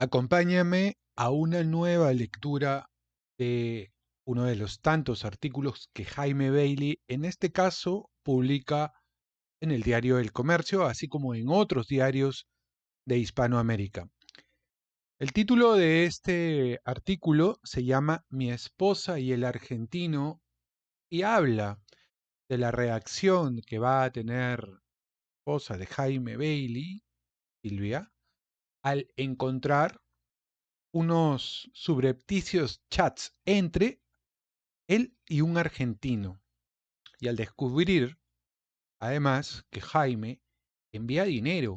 Acompáñame a una nueva lectura de uno de los tantos artículos que Jaime Bailey, en este caso, publica en el diario El Comercio, así como en otros diarios de Hispanoamérica. El título de este artículo se llama Mi esposa y el argentino y habla de la reacción que va a tener la esposa de Jaime Bailey, Silvia, al encontrar unos subrepticios chats entre él y un argentino, y al descubrir, además, que Jaime envía dinero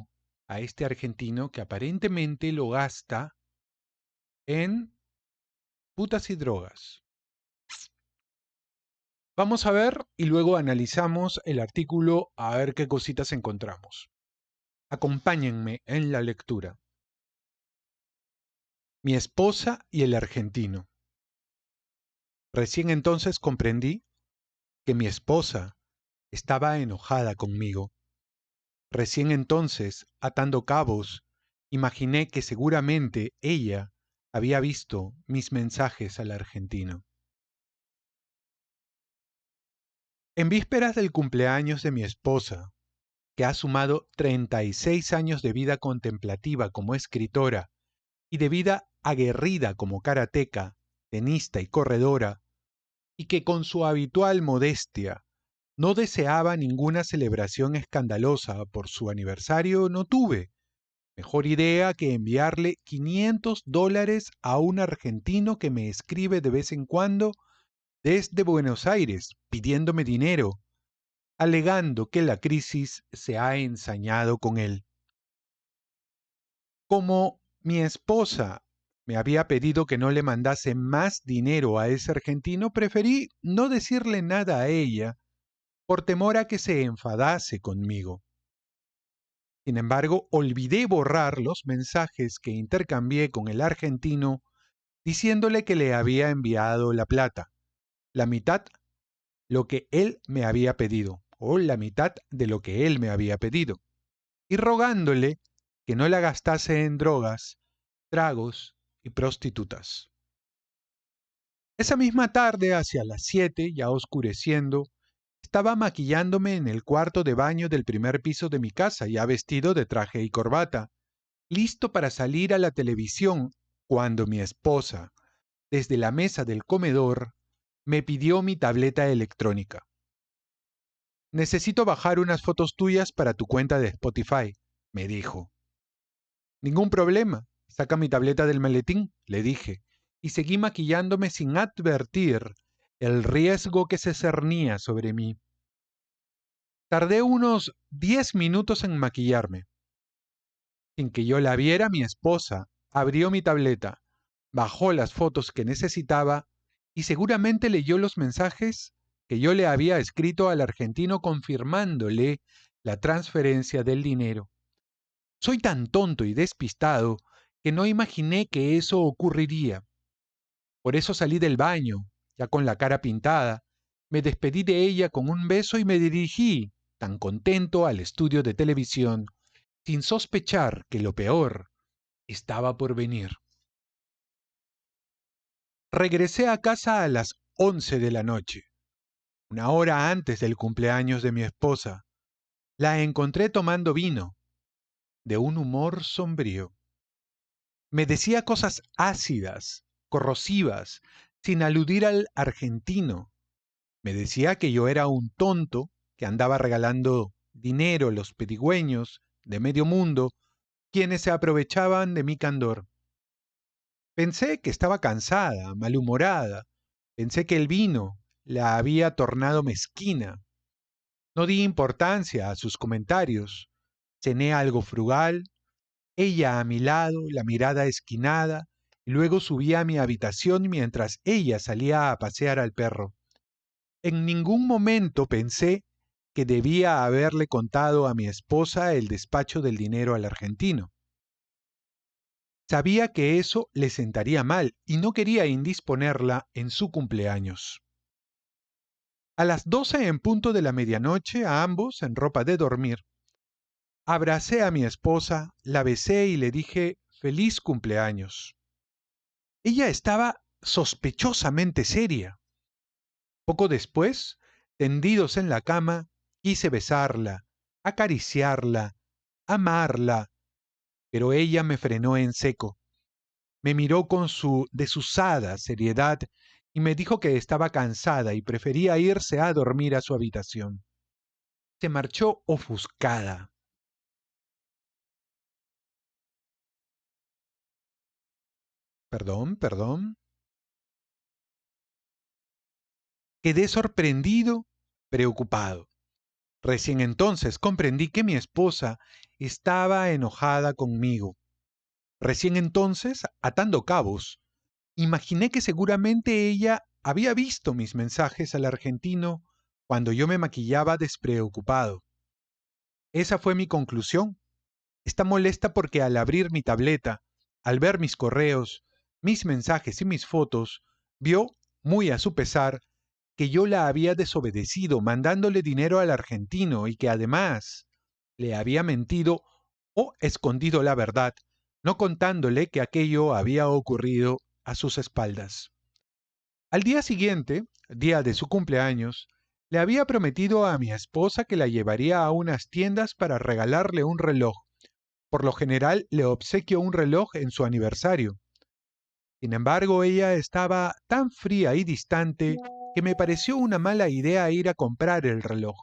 a este argentino que aparentemente lo gasta en putas y drogas. Vamos a ver y luego analizamos el artículo a ver qué cositas encontramos. Acompáñenme en la lectura. Mi esposa y el argentino. Recién entonces comprendí que mi esposa estaba enojada conmigo. Recién entonces, atando cabos, imaginé que seguramente ella había visto mis mensajes al argentino. En vísperas del cumpleaños de mi esposa, que ha sumado 36 años de vida contemplativa como escritora y de vida aguerrida como karateca, tenista y corredora, y que con su habitual modestia no deseaba ninguna celebración escandalosa por su aniversario, no tuve mejor idea que enviarle $500 a un argentino que me escribe de vez en cuando desde Buenos Aires pidiéndome dinero, alegando que la crisis se ha ensañado con él. Como mi esposa me había pedido que no le mandase más dinero a ese argentino, preferí no decirle nada a ella por temor a que se enfadase conmigo. Sin embargo, olvidé borrar los mensajes que intercambié con el argentino diciéndole que le había enviado la plata, la mitad lo que él me había pedido, o la mitad de lo que él me había pedido, y rogándole que no la gastase en drogas, tragos y prostitutas. Esa misma tarde, hacia las 7, ya oscureciendo, estaba maquillándome en el cuarto de baño del primer piso de mi casa, ya vestido de traje y corbata, listo para salir a la televisión, cuando mi esposa, desde la mesa del comedor, me pidió mi tableta electrónica. Necesito bajar unas fotos tuyas para tu cuenta de Spotify, me dijo. Ningún problema, saca mi tableta del maletín, le dije, y seguí maquillándome sin advertir el riesgo que se cernía sobre mí. Tardé unos 10 minutos en maquillarme. Sin que yo la viera, mi esposa abrió mi tableta, bajó las fotos que necesitaba y seguramente leyó los mensajes que yo le había escrito al argentino confirmándole la transferencia del dinero. Soy tan tonto y despistado que no imaginé que eso ocurriría. Por eso salí del baño, ya con la cara pintada, me despedí de ella con un beso y me dirigí, tan contento, al estudio de televisión, sin sospechar que lo peor estaba por venir. Regresé a casa a las 11 de la noche, una hora antes del cumpleaños de mi esposa. La encontré tomando vino, de un humor sombrío. Me decía cosas ácidas, corrosivas, sin aludir al argentino. Me decía que yo era un tonto, que andaba regalando dinero a los pedigüeños de medio mundo, quienes se aprovechaban de mi candor. Pensé que estaba cansada, malhumorada. Pensé que el vino la había tornado mezquina. No di importancia a sus comentarios. Cené algo frugal, ella a mi lado, la mirada esquinada, y luego subí a mi habitación mientras ella salía a pasear al perro. En ningún momento pensé que debía haberle contado a mi esposa el despacho del dinero al argentino. Sabía que eso le sentaría mal y no quería indisponerla en su cumpleaños. A las 12 en punto de la medianoche, a ambos en ropa de dormir, abracé a mi esposa, la besé y le dije feliz cumpleaños. Ella estaba sospechosamente seria. Poco después, tendidos en la cama, quise besarla, acariciarla, amarla, pero ella me frenó en seco. Me miró con su desusada seriedad y me dijo que estaba cansada y prefería irse a dormir a su habitación. Se marchó ofuscada. Perdón, perdón. Quedé sorprendido, preocupado. Recién entonces comprendí que mi esposa estaba enojada conmigo. Recién entonces, atando cabos, imaginé que seguramente ella había visto mis mensajes al argentino cuando yo me maquillaba despreocupado. Esa fue mi conclusión. Está molesta porque al abrir mi tableta, al ver mis correos, mis mensajes y mis fotos, vio, muy a su pesar, que yo la había desobedecido mandándole dinero al argentino y que además le había mentido o escondido la verdad, no contándole que aquello había ocurrido a sus espaldas. Al día siguiente, día de su cumpleaños, le había prometido a mi esposa que la llevaría a unas tiendas para regalarle un reloj. Por lo general le obsequio un reloj en su aniversario. Sin embargo, ella estaba tan fría y distante que me pareció una mala idea ir a comprar el reloj.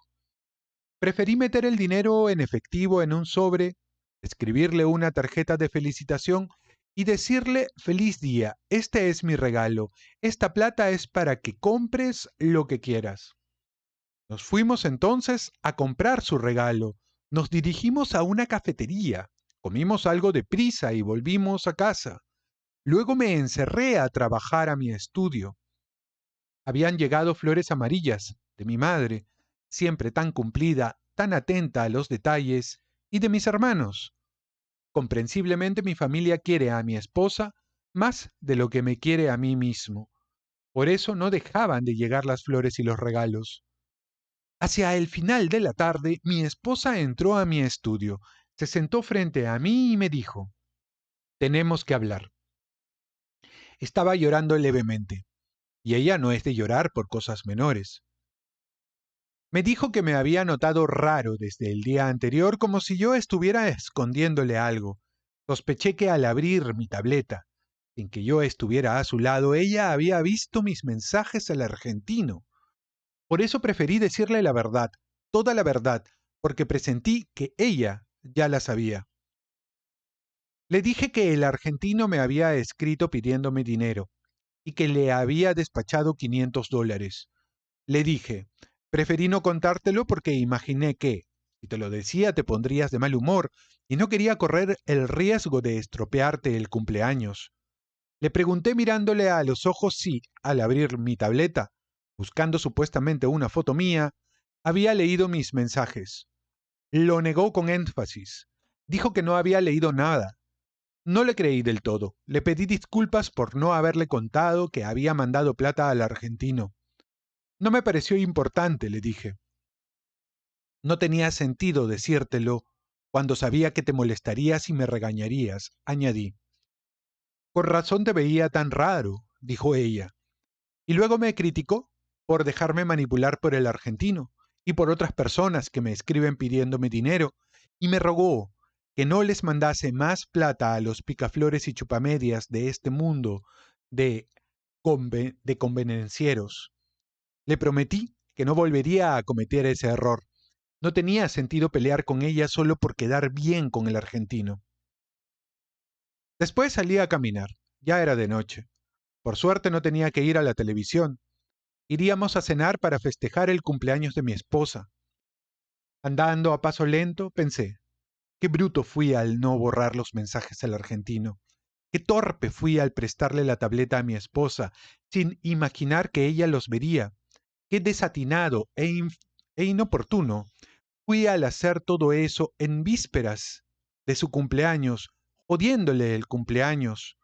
Preferí meter el dinero en efectivo en un sobre, escribirle una tarjeta de felicitación y decirle feliz día, este es mi regalo, esta plata es para que compres lo que quieras. Nos fuimos entonces a comprar su regalo, nos dirigimos a una cafetería, comimos algo de prisa y volvimos a casa. Luego me encerré a trabajar a mi estudio. Habían llegado flores amarillas de mi madre, siempre tan cumplida, tan atenta a los detalles, y de mis hermanos. Comprensiblemente mi familia quiere a mi esposa más de lo que me quiere a mí mismo. Por eso no dejaban de llegar las flores y los regalos. Hacia el final de la tarde, mi esposa entró a mi estudio, se sentó frente a mí y me dijo, tenemos que hablar. Estaba llorando levemente, y ella no es de llorar por cosas menores. Me dijo que me había notado raro desde el día anterior, como si yo estuviera escondiéndole algo. Sospeché que al abrir mi tableta, sin que yo estuviera a su lado, ella había visto mis mensajes al argentino. Por eso preferí decirle la verdad, toda la verdad, porque presentí que ella ya la sabía. Le dije que el argentino me había escrito pidiéndome dinero y que le había despachado $500. Le dije, preferí no contártelo porque imaginé que, si te lo decía, te pondrías de mal humor y no quería correr el riesgo de estropearte el cumpleaños. Le pregunté mirándole a los ojos si, al abrir mi tableta, buscando supuestamente una foto mía, había leído mis mensajes. Lo negó con énfasis. Dijo que no había leído nada. No le creí del todo. Le pedí disculpas por no haberle contado que había mandado plata al argentino. No me pareció importante, le dije. No tenía sentido decírtelo cuando sabía que te molestarías y me regañarías, añadí. Con razón te veía tan raro, dijo ella. Y luego me criticó por dejarme manipular por el argentino y por otras personas que me escriben pidiéndome dinero, y me rogó que no les mandase más plata a los picaflores y chupamedias de este mundo de, de convenencieros. Le prometí que no volvería a cometer ese error. No tenía sentido pelear con ella solo por quedar bien con el argentino. Después salí a caminar. Ya era de noche. Por suerte no tenía que ir a la televisión. Iríamos a cenar para festejar el cumpleaños de mi esposa. Andando a paso lento, pensé, qué bruto fui al no borrar los mensajes al argentino. Qué torpe fui al prestarle la tableta a mi esposa, sin imaginar que ella los vería. Qué desatinado e inoportuno fui al hacer todo eso en vísperas de su cumpleaños, jodiéndole el cumpleaños.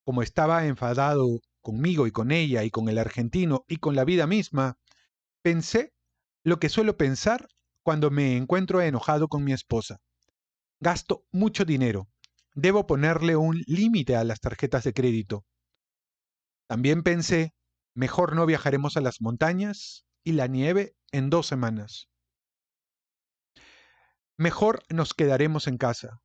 Como estaba enfadado conmigo y con ella y con el argentino y con la vida misma, pensé lo que suelo pensar cuando me encuentro enojado con mi esposa. Gasto mucho dinero, Debo ponerle un límite a las tarjetas de crédito. También pensé, mejor no viajaremos a las montañas y la nieve en 2 semanas. Mejor nos quedaremos en casa.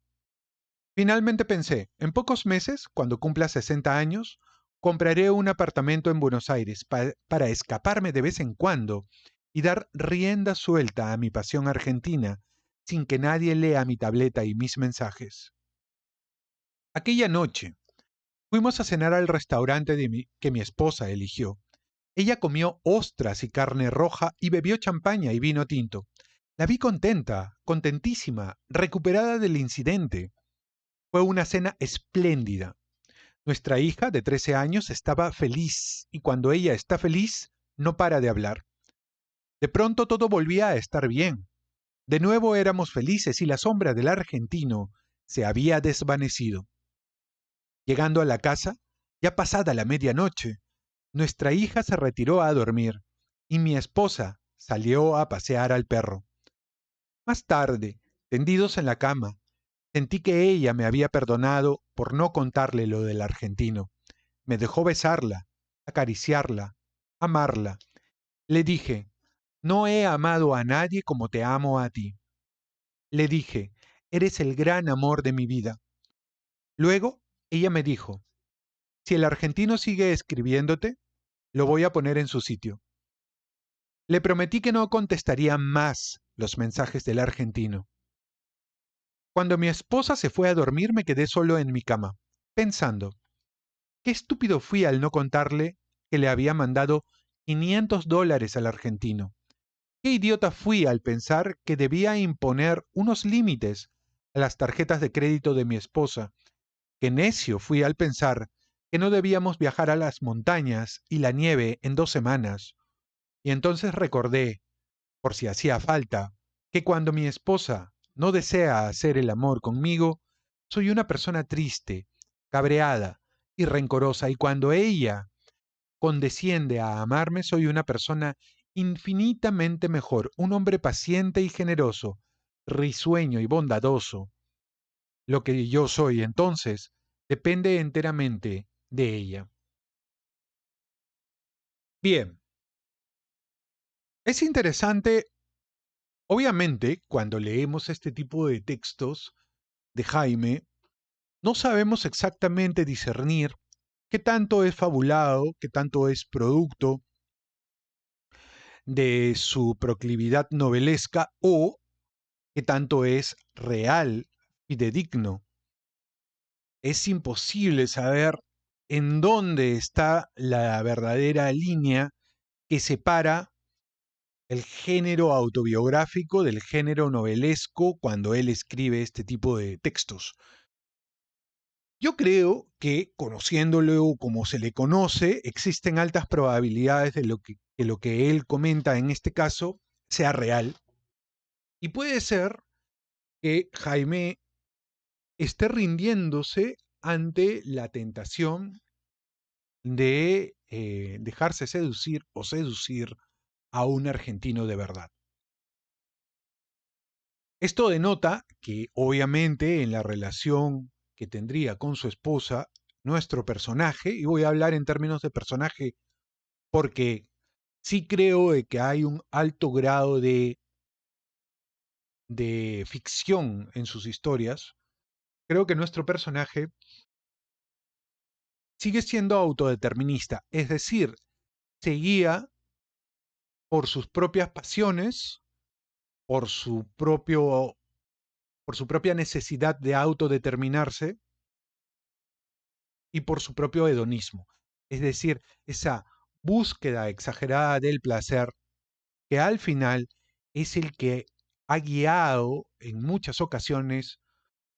Finalmente pensé, en pocos meses, cuando cumpla 60 años, compraré un apartamento en Buenos Aires para escaparme de vez en cuando y dar rienda suelta a mi pasión argentina sin que nadie lea mi tableta y mis mensajes. Aquella noche, fuimos a cenar al restaurante que mi esposa eligió. Ella comió ostras y carne roja y bebió champaña y vino tinto. La vi contenta, contentísima, recuperada del incidente. Fue una cena espléndida. Nuestra hija de 13 años estaba feliz y cuando ella está feliz, no para de hablar. De pronto todo volvía a estar bien. De nuevo éramos felices y la sombra del argentino se había desvanecido. Llegando a la casa, ya pasada la medianoche, nuestra hija se retiró a dormir y mi esposa salió a pasear al perro. Más tarde, tendidos en la cama, sentí que ella me había perdonado por no contarle lo del argentino. Me dejó besarla, acariciarla, amarla. Le dije, no he amado a nadie como te amo a ti. Le dije, eres el gran amor de mi vida. Luego, ella me dijo, si el argentino sigue escribiéndote, lo voy a poner en su sitio. Le prometí que no contestaría más los mensajes del argentino. Cuando mi esposa se fue a dormir me quedé solo en mi cama, pensando, qué estúpido fui al no contarle que le había mandado $500 al argentino. Qué idiota fui al pensar que debía imponer unos límites a las tarjetas de crédito de mi esposa. Qué necio fui al pensar que no debíamos viajar a las montañas y la nieve en 2 semanas. Y entonces recordé, por si hacía falta, que cuando mi esposa no desea hacer el amor conmigo, soy una persona triste, cabreada y rencorosa, y cuando ella condesciende a amarme, soy una persona infinitamente mejor, un hombre paciente y generoso, risueño y bondadoso. Lo que yo soy entonces depende enteramente de ella. Bien, es interesante, obviamente, cuando leemos este tipo de textos de Jaime, no sabemos exactamente discernir qué tanto es fabulado, qué tanto es producto de su proclividad novelesca o qué tanto es real, fidedigno. Es imposible saber en dónde está la verdadera línea que separa el género autobiográfico del género novelesco cuando él escribe este tipo de textos. Yo creo que, conociéndolo como se le conoce, existen altas probabilidades de que lo que él comenta en este caso sea real. Y puede ser que Jaime esté rindiéndose ante la tentación de dejarse seducir o seducir a un argentino de verdad. Esto denota que, obviamente, en la relación que tendría con su esposa, nuestro personaje, y voy a hablar en términos de personaje porque sí creo que hay un alto grado de ficción en sus historias, creo que nuestro personaje sigue siendo autodeterminista, es decir, se guía por sus propias pasiones, por por su propia necesidad de autodeterminarse y por su propio hedonismo. Es decir, esa búsqueda exagerada del placer que al final es el que ha guiado en muchas ocasiones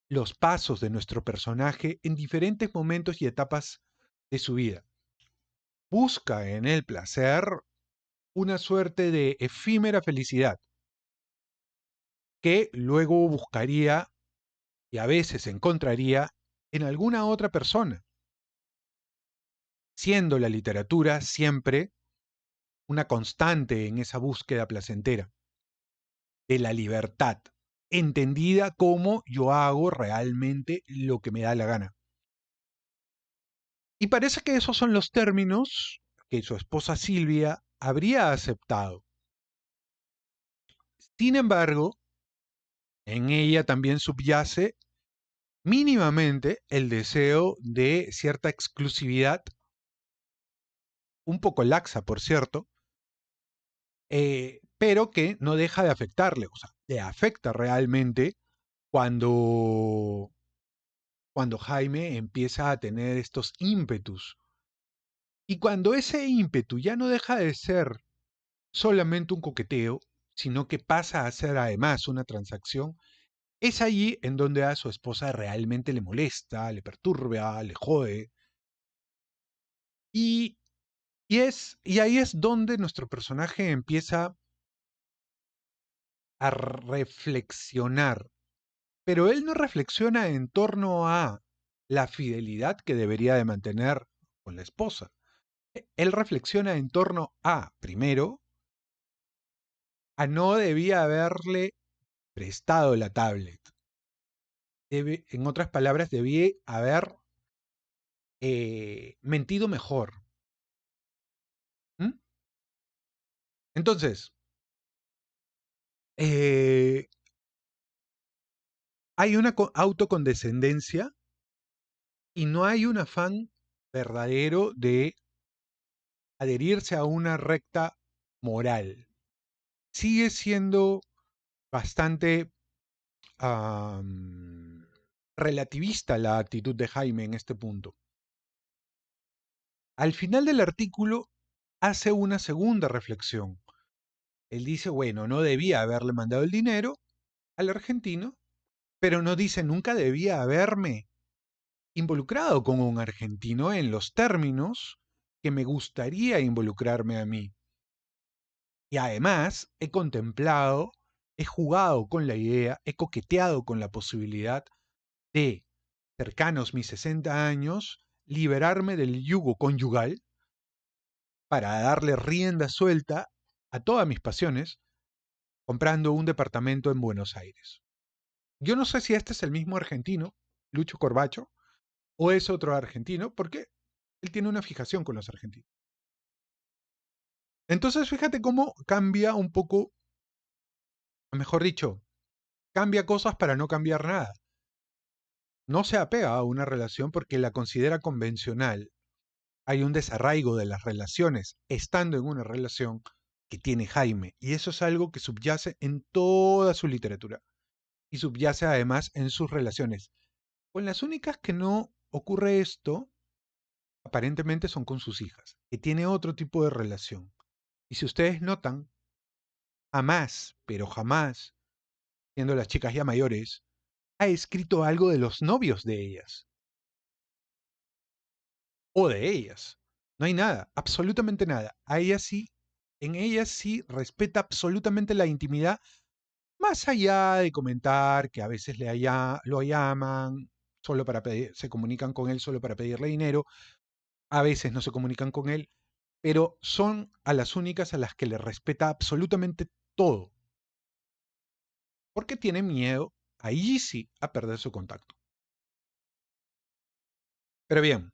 los pasos de nuestro personaje en diferentes momentos y etapas de su vida. Busca en el placer una suerte de efímera felicidad que luego buscaría y a veces encontraría en alguna otra persona, siendo la literatura siempre una constante en esa búsqueda placentera de la libertad. entendida como yo hago realmente lo que me da la gana. Y parece que esos son los términos que su esposa Silvia habría aceptado. Sin embargo, en ella también subyace mínimamente el deseo de cierta exclusividad, un poco laxa, por cierto, pero que no deja de afectarle, o sea, le afecta realmente cuando, cuando Jaime empieza a tener estos ímpetus. Y cuando ese ímpetu ya no deja de ser solamente un coqueteo, sino que pasa a ser además una transacción, es allí en donde a su esposa realmente le molesta, le perturba, le jode. Y, y ahí es donde nuestro personaje empieza a reflexionar. Pero él no reflexiona en torno a la fidelidad que debería de mantener con la esposa. Él reflexiona en torno a, primero, a no debía haberle prestado la tablet. En otras palabras, debía haber mentido mejor. ¿Mm? Entonces, eh, hay una autocondescendencia y no hay un afán verdadero de adherirse a una recta moral. Sigue siendo bastante relativista la actitud de Jaime en este punto. Al final del artículo hace una segunda reflexión. Él dice, bueno, no debía haberle mandado el dinero al argentino, pero no dice, nunca debía haberme involucrado con un argentino en los términos que me gustaría involucrarme a mí. Y además he contemplado, he jugado con la idea, he coqueteado con la posibilidad de, cercanos mis 60 años, liberarme del yugo conyugal para darle rienda suelta a todas mis pasiones, comprando un departamento en Buenos Aires. Yo no sé si este es el mismo argentino, Lucho Corbacho, o es otro argentino, porque él tiene una fijación con los argentinos. Entonces, fíjate cómo cambia un poco, mejor dicho, cambia cosas para no cambiar nada. No se apega a una relación porque la considera convencional. Hay un desarraigo de las relaciones estando en una relación que tiene Jaime. Y eso es algo que subyace en toda su literatura. Y subyace además en sus relaciones. Con las únicas que no ocurre esto, aparentemente son con sus hijas, que tiene otro tipo de relación. Y si ustedes notan, jamás, pero jamás, siendo las chicas ya mayores, ha escrito algo de los novios de ellas. O de ellas. No hay nada, absolutamente nada. A ellas sí, en ellas sí respeta absolutamente la intimidad, más allá de comentar que a veces lo llaman solo para pedir, se comunican con él solo para pedirle dinero, a veces no se comunican con él, pero son a las únicas a las que le respeta absolutamente todo, porque tiene miedo, ahí sí, a perder su contacto. Pero bien,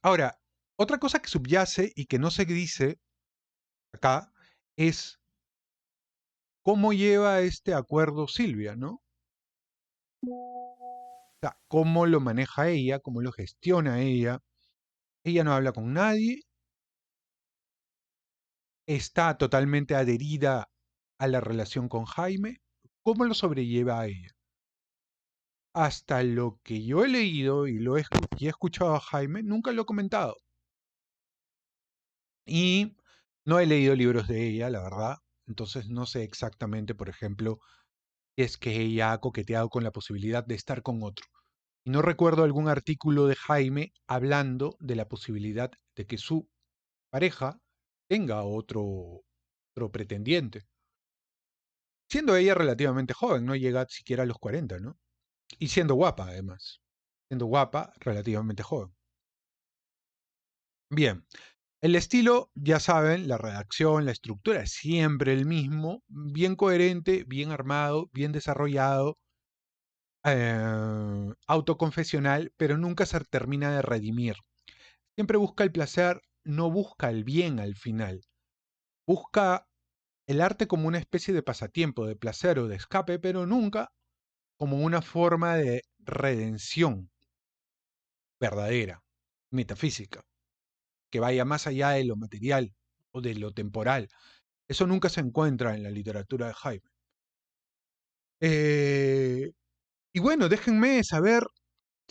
ahora, otra cosa que subyace y que no se dice acá es cómo lleva este acuerdo Silvia, ¿no? O sea, cómo lo maneja ella, cómo lo gestiona ella. Ella no habla con nadie, está totalmente adherida a la relación con Jaime. ¿Cómo lo sobrelleva a ella? Hasta lo que yo he leído y he escuchado a Jaime, nunca lo he comentado. Y no he leído libros de ella, la verdad. Entonces no sé exactamente, por ejemplo, si es que ella ha coqueteado con la posibilidad de estar con otro. Y no recuerdo algún artículo de Jaime hablando de la posibilidad de que su pareja tenga otro pretendiente. Siendo ella relativamente joven, no llega siquiera a los 40, ¿no? Y siendo guapa, además. Siendo guapa, relativamente joven. Bien, El estilo, ya saben, la redacción, la estructura es siempre el mismo, bien coherente, bien armado, bien desarrollado, autoconfesional, pero nunca se termina de redimir. Siempre busca el placer, no busca el bien al final. Busca el arte como una especie de pasatiempo, de placer o de escape, pero nunca como una forma de redención verdadera, metafísica, que vaya más allá de lo material o de lo temporal. Eso nunca se encuentra en la literatura de Jaime. Y bueno, déjenme saber,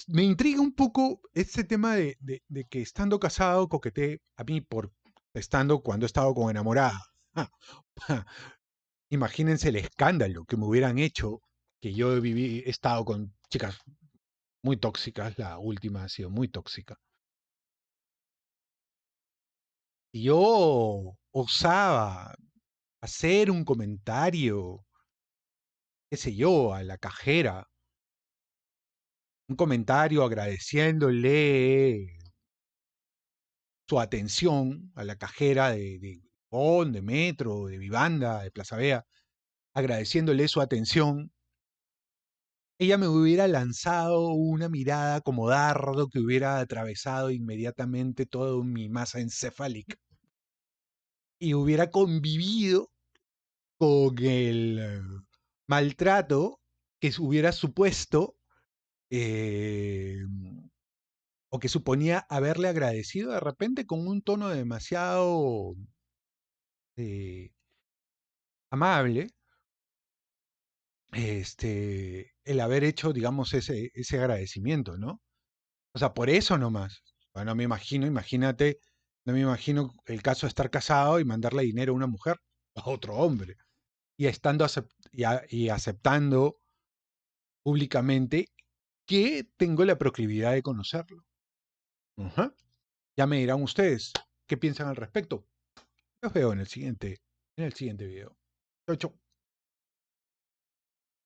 me intriga un poco este tema de que estando casado coqueteé a mí por estando cuando he estado con enamorada. Imagínense el escándalo que me hubieran hecho que yo he estado con chicas muy tóxicas, la última ha sido muy tóxica. Y yo osaba hacer un comentario, qué sé yo, a la cajera, un comentario agradeciéndole su atención a la cajera de Bond, de Metro, de Vivanda, de Plaza Vea, agradeciéndole su atención, ella me hubiera lanzado una mirada como dardo que hubiera atravesado inmediatamente toda mi masa encefálica y hubiera convivido con el maltrato que hubiera supuesto eh, o que suponía haberle agradecido de repente con un tono demasiado eh, amable, el haber hecho, digamos, ese agradecimiento, ¿no? O sea, por eso nomás. Bueno, me imagino, imagínate, no me imagino el caso de estar casado y mandarle dinero a una mujer, a otro hombre, y estando y aceptando públicamente que tengo la proclividad de conocerlo. Ajá. Ya me dirán ustedes qué piensan al respecto. Los veo en el siguiente video. Chau, chau.